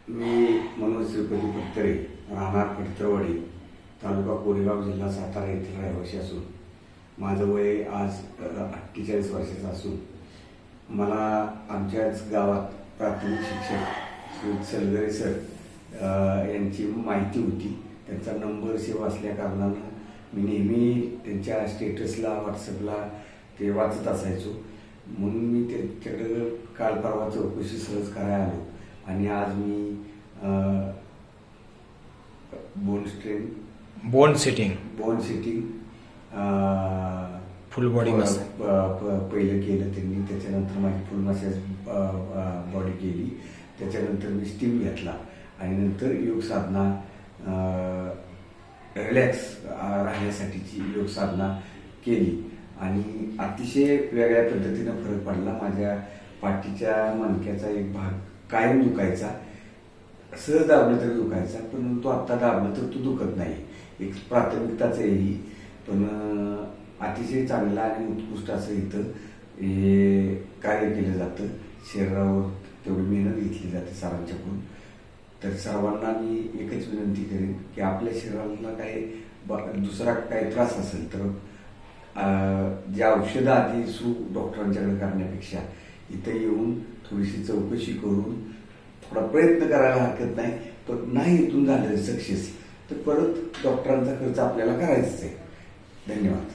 मी मनोज श्रीपती पत्तरे, राहणार पडतरवाडी, तालुका कोरेगाव, जिल्हा सातारा येथील रहिवासी असून माझं वय आज 48 वर्षाचं असून मला आमच्याच गावात प्राथमिक शिक्षक श्री सलगरे सर यांची माहिती होती. त्यांचा नंबर सेव्ह असल्या कारणानं मी नेहमी त्यांच्या स्टेटसला व्हॉट्सअपला ते वाचत असायचो. म्हणून मी त्यांच्याकडे काल परवा चौकशी सहज करायला आलो आणि आज मी बोन सेटिंग फुल बॉडी पहिलं केलं त्यांनी. त्याच्यानंतर माझी फुल मसाज बॉडी केली. त्याच्यानंतर मी स्टीम घेतला आणि नंतर योग साधना रिलॅक्स राहण्यासाठीची योग साधना केली आणि अतिशय वेगळ्या पद्धतीनं फरक पडला. माझ्या पाठीच्या मणक्याचा एक भाग कायम दुखायचा, सहज दाबलं तरी दुखायचा, पण तो आत्ता दाबलं तर तो दुखत नाही. एक प्राथमिकताच आहे ही, पण अतिशय चांगला आणि उत्कृष्ट असं इथं हे कार्य केलं जातं. शरीरावर तेवढी मेहनत घेतली जाते सरांच्याकडून. तर सर्वांना मी एकच विनंती करेन की आपल्या शरीराला काही दुसरा काही त्रास असेल तर ज्या औषधं आधी डॉक्टरांच्याकडे करण्यापेक्षा इथं येऊन थोडीशी चौकशी करून थोडा प्रयत्न करायला हरकत नाही. पण नाही इथून झालं सक्सेस तर परत डॉक्टरांचा खर्च आपल्याला करायचाच आहे. धन्यवाद.